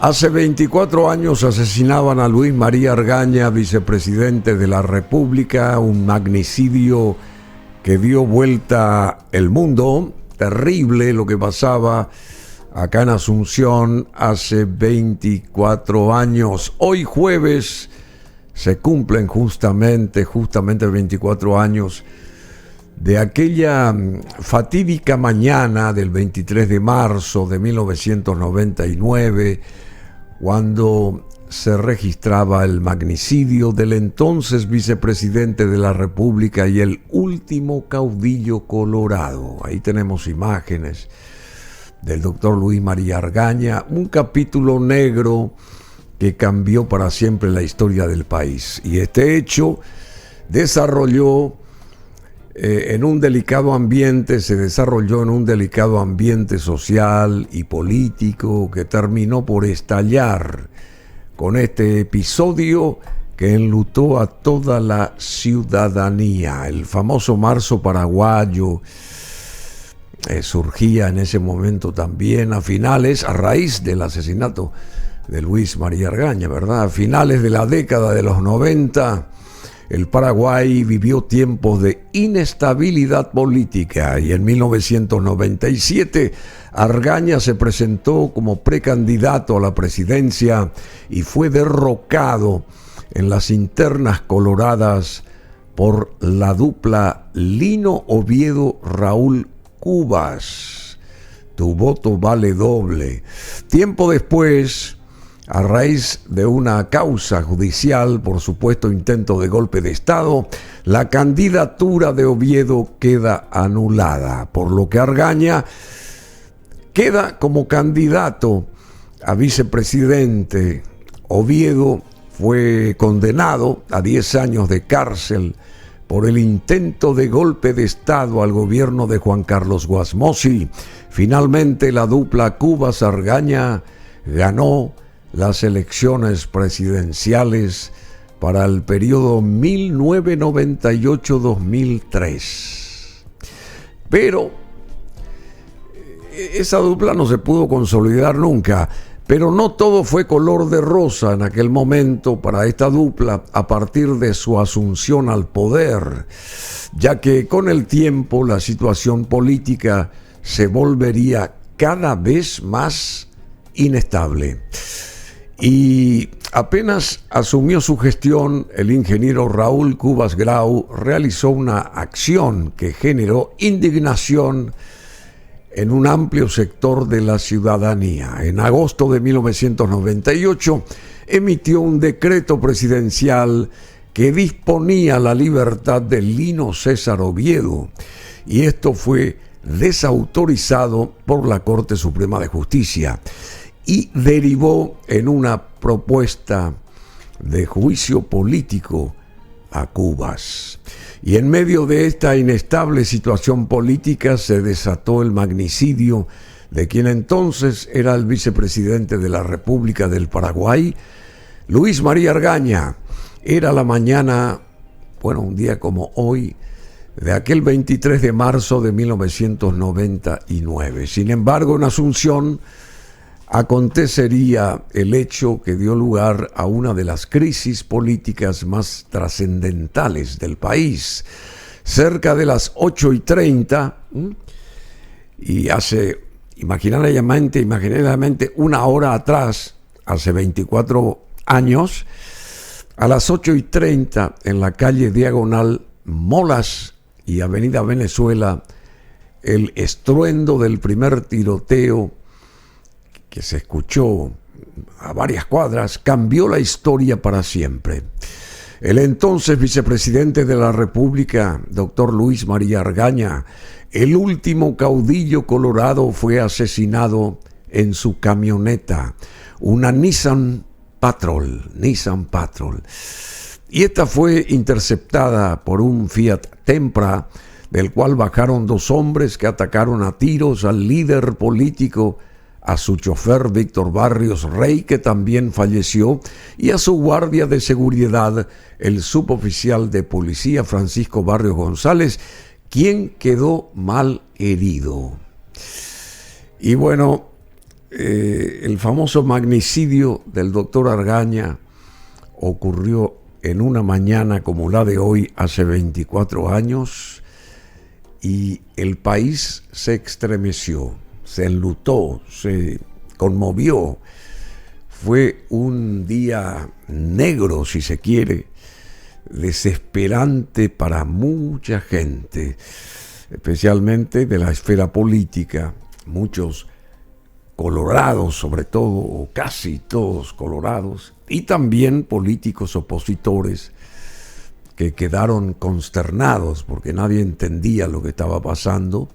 Hace 24 años asesinaban a Luis María Argaña, vicepresidente de la República, un magnicidio que dio vuelta el mundo. Terrible lo que pasaba acá en Asunción hace 24 años. Hoy jueves se cumplen justamente 24 años de aquella fatídica mañana del 23 de marzo de 1999, cuando se registraba el magnicidio del entonces vicepresidente de la República y el último caudillo colorado. Ahí tenemos imágenes del doctor Luis María Argaña, un capítulo negro que cambió para siempre la historia del país. Y este hecho desarrolló en un delicado ambiente, social y político que terminó por estallar con este episodio que enlutó a toda la ciudadanía. El famoso marzo paraguayo surgía en ese momento también a raíz del asesinato de Luis María Argaña, ¿verdad? A finales de la década de los 90, el Paraguay vivió tiempos de inestabilidad política y en 1997 Argaña se presentó como precandidato a la presidencia y fue derrocado en las internas coloradas por la dupla Lino Oviedo-Raúl Cubas. Tu voto vale doble. Tiempo después, a raíz de una causa judicial por supuesto intento de golpe de Estado, la candidatura de Oviedo queda anulada, por lo que Argaña queda como candidato a vicepresidente. Oviedo fue condenado a 10 años de cárcel por el intento de golpe de Estado al gobierno de Juan Carlos Guasmosi. Finalmente, la dupla Cubas-Argaña ganó las elecciones presidenciales para el periodo 1998-2003. Pero esa dupla no se pudo consolidar nunca. Pero no todo fue color de rosa en aquel momento para esta dupla a partir de su asunción al poder, ya que con el tiempo la situación política se volvería cada vez más inestable. Y apenas asumió su gestión, el ingeniero Raúl Cubas Grau realizó una acción que generó indignación en un amplio sector de la ciudadanía. En agosto de 1998 emitió un decreto presidencial que disponía la libertad de Lino César Oviedo, y esto fue desautorizado por la Corte Suprema de Justicia y derivó en una propuesta de juicio político a Cubas. Y en medio de esta inestable situación política se desató el magnicidio de quien entonces era el vicepresidente de la República del Paraguay, Luis María Argaña. Era la mañana, un día como hoy, de aquel 23 de marzo de 1999. Sin embargo, en Asunción acontecería el hecho que dio lugar a una de las crisis políticas más trascendentales del país. Cerca de las 8:30, y hace imaginariamente una hora atrás, hace 24 años, a las 8:30 en la calle Diagonal Molas y Avenida Venezuela, el estruendo del primer tiroteo que se escuchó a varias cuadras cambió la historia para siempre. El entonces vicepresidente de la República, doctor Luis María Argaña, el último caudillo colorado, fue asesinado en su camioneta, una Nissan Patrol. Y esta fue interceptada por un Fiat Tempra, del cual bajaron 2 hombres que atacaron a tiros al líder político, a su chofer Víctor Barrios Rey, que también falleció, y a su guardia de seguridad, el suboficial de policía Francisco Barrios González, quien quedó mal herido. Y el famoso magnicidio del doctor Argaña ocurrió en una mañana como la de hoy, hace 24 años, y el país se estremeció, se enlutó, se conmovió. Fue un día negro, si se quiere, desesperante para mucha gente, especialmente de la esfera política, muchos colorados sobre todo, o casi todos colorados, y también políticos opositores que quedaron consternados porque nadie entendía lo que estaba pasando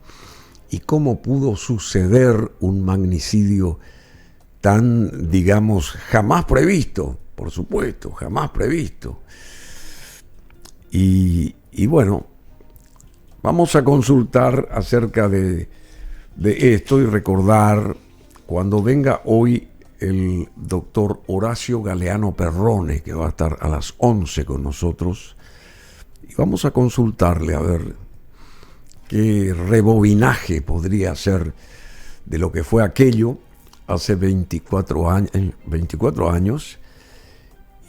y cómo pudo suceder un magnicidio tan, digamos, jamás previsto, por supuesto, jamás previsto. Y bueno, vamos a consultar acerca de esto y recordar cuando venga hoy el doctor Horacio Galeano Perrone, que va a estar a las 11 con nosotros, y vamos a consultarle a ver qué rebobinaje podría hacer de lo que fue aquello hace 24 años,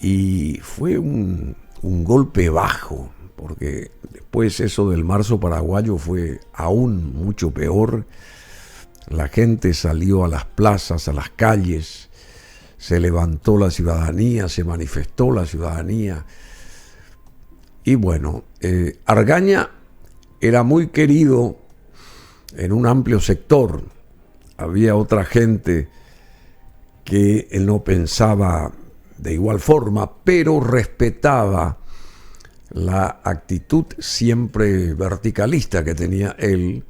y fue un golpe bajo, porque después eso del marzo paraguayo fue aún mucho peor. La gente salió a las plazas, a las calles, se levantó la ciudadanía, se manifestó la ciudadanía. Y bueno, Argaña era muy querido en un amplio sector. Había otra gente que él no pensaba de igual forma, pero respetaba la actitud siempre verticalista que tenía él.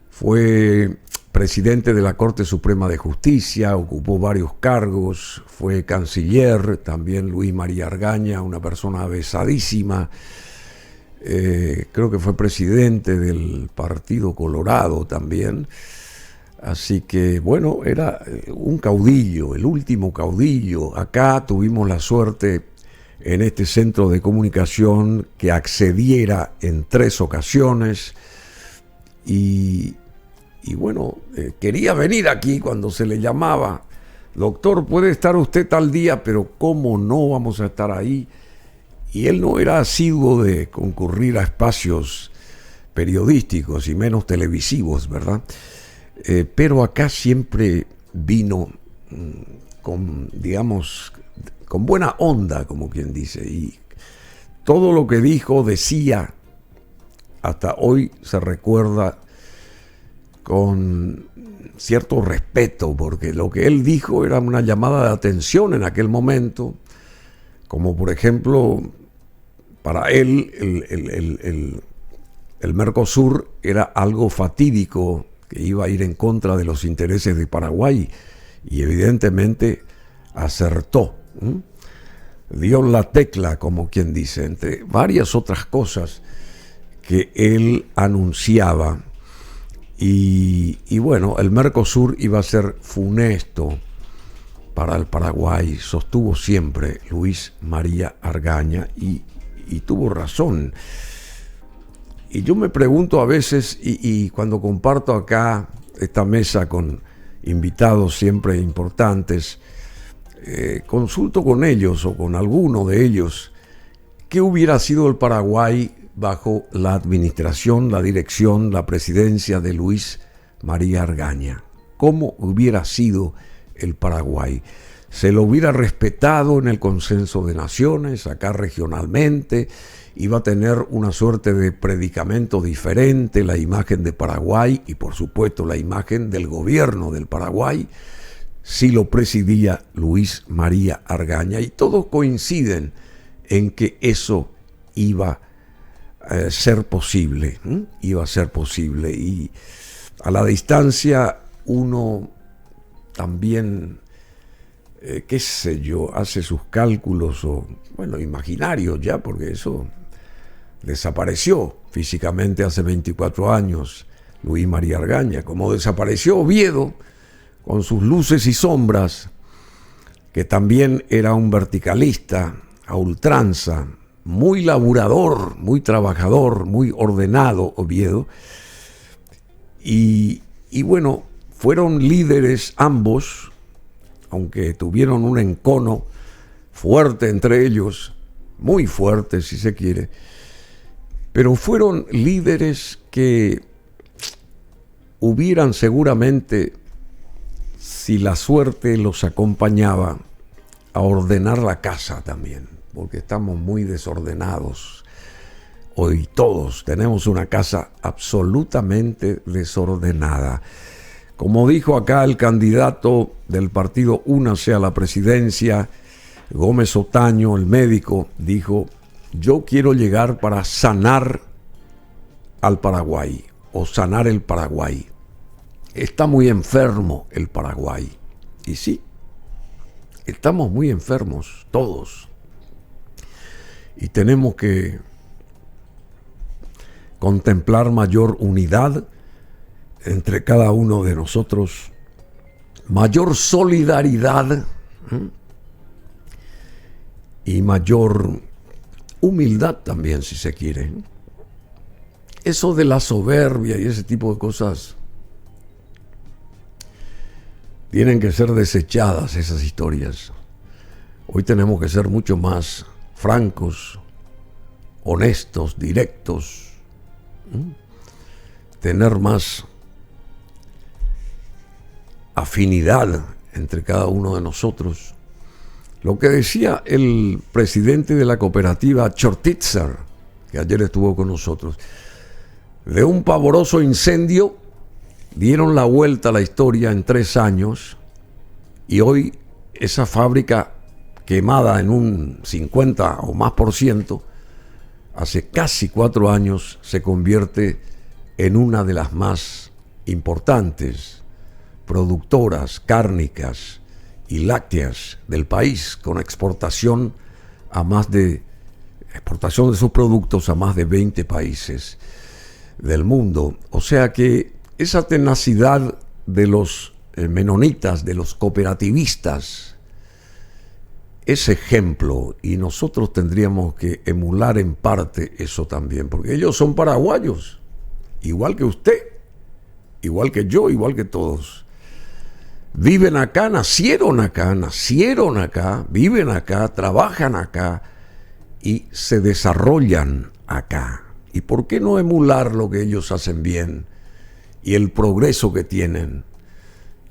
Fue presidente de la Corte Suprema de Justicia, ocupó varios cargos, fue canciller, también Luis María Argaña, una persona avesadísima, creo que fue presidente del Partido Colorado también, así que bueno, era un caudillo, el último caudillo. Acá tuvimos la suerte en este centro de comunicación que accediera en 3 ocasiones y bueno, quería venir aquí cuando se le llamaba. Doctor, puede estar usted tal día, pero ¿cómo no vamos a estar ahí? Y él no era asiduo de concurrir a espacios periodísticos y menos televisivos, ¿verdad? Pero acá siempre vino con, digamos, con buena onda, como quien dice, y todo lo que dijo, decía, hasta hoy se recuerda con cierto respeto, porque lo que él dijo era una llamada de atención en aquel momento, como por ejemplo, para él el Mercosur era algo fatídico, que iba a ir en contra de los intereses de Paraguay, y evidentemente acertó. Dio la tecla, como quien dice, entre varias otras cosas que él anunciaba. Y bueno, el Mercosur iba a ser funesto para el Paraguay, sostuvo siempre Luis María Argaña, y tuvo razón. Y yo me pregunto a veces, y cuando comparto acá esta mesa con invitados siempre importantes, consulto con ellos o con alguno de ellos, ¿qué hubiera sido el Paraguay bajo la administración, la dirección, la presidencia de Luis María Argaña? ¿Cómo hubiera sido el Paraguay? ¿Se lo hubiera respetado en el consenso de naciones, acá regionalmente? ¿Iba a tener una suerte de predicamento diferente, la imagen de Paraguay y por supuesto la imagen del gobierno del Paraguay, si lo presidía Luis María Argaña? Y todos coinciden en que eso iba a ser posible, iba a ser posible. Y a la distancia uno también, qué sé yo, hace sus cálculos, o bueno, imaginarios ya, porque eso desapareció físicamente hace 24 años Luis María Argaña, como desapareció Oviedo con sus luces y sombras, que también era un verticalista a ultranza, muy laburador, muy trabajador, muy ordenado Oviedo. Y bueno, fueron líderes ambos, aunque tuvieron un encono fuerte entre ellos, muy fuerte si se quiere, pero fueron líderes que hubieran seguramente, si la suerte los acompañaba, a ordenar la casa también, porque estamos muy desordenados. Hoy todos tenemos una casa absolutamente desordenada. Como dijo acá el candidato del partido Únase a la presidencia, Gómez Otaño, el médico, dijo: yo quiero llegar para sanar al Paraguay, o sanar el Paraguay. Está muy enfermo el Paraguay. Y sí, estamos muy enfermos todos. Y tenemos que contemplar mayor unidad entre cada uno de nosotros, mayor solidaridad y mayor humildad también, si se quiere. Eso de la soberbia y ese tipo de cosas tienen que ser desechadas, esas historias. Hoy tenemos que ser mucho más francos, honestos, directos, tener más afinidad entre cada uno de nosotros. Lo que decía el presidente de la cooperativa Chortitzer, que ayer estuvo con nosotros, de un pavoroso incendio dieron la vuelta a la historia en 3 años y hoy esa fábrica quemada en un 50 o más %, hace casi 4 años se convierte en una de las más importantes productoras cárnicas y lácteas del país, con exportación de sus productos a más de 20 países del mundo. O sea que esa tenacidad de los menonitas, de los cooperativistas, es ejemplo, y nosotros tendríamos que emular en parte eso también, porque ellos son paraguayos, igual que usted, igual que yo, igual que todos. Viven acá, nacieron acá, viven acá, trabajan acá y se desarrollan acá. ¿Y por qué no emular lo que ellos hacen bien y el progreso que tienen?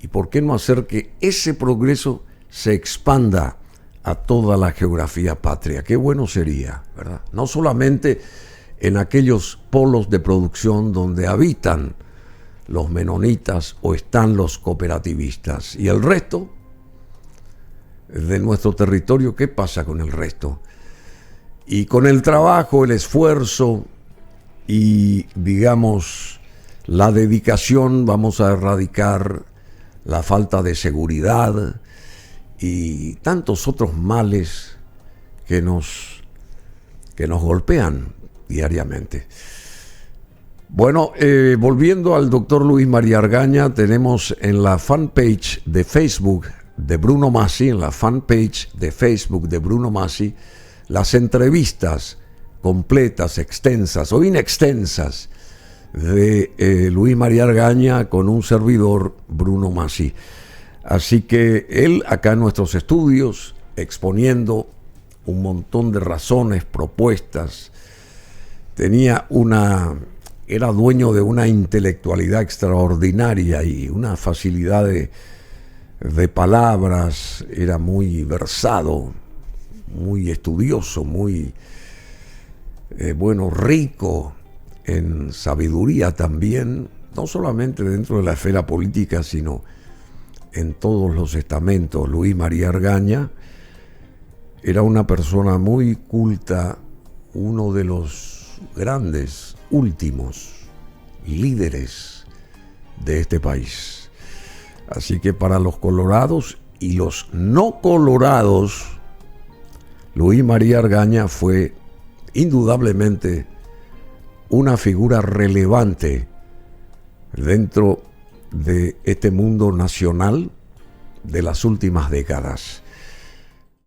¿Y por qué no hacer que ese progreso se expanda a toda la geografía patria? Qué bueno sería, ¿verdad? No solamente en aquellos polos de producción donde habitan los menonitas o están los cooperativistas. ¿Y el resto de nuestro territorio? ¿Qué pasa con el resto? Y con el trabajo, el esfuerzo y, digamos, la dedicación, vamos a erradicar la falta de seguridad y tantos otros males que nos golpean diariamente. Bueno, volviendo al doctor Luis María Argaña, tenemos en la fanpage de Facebook de Bruno Masi, las entrevistas completas, extensas o inextensas de Luis María Argaña con un servidor, Bruno Masi. Así que él acá en nuestros estudios exponiendo un montón de razones, propuestas, era dueño de una intelectualidad extraordinaria y una facilidad de palabras, era muy versado, muy estudioso, muy rico en sabiduría también, no solamente dentro de la esfera política, sino en todos los estamentos. Luis María Argaña era una persona muy culta, uno de los grandes últimos líderes de este país. Así que para los colorados y los no colorados, Luis María Argaña fue indudablemente una figura relevante dentro de este mundo nacional de las últimas décadas.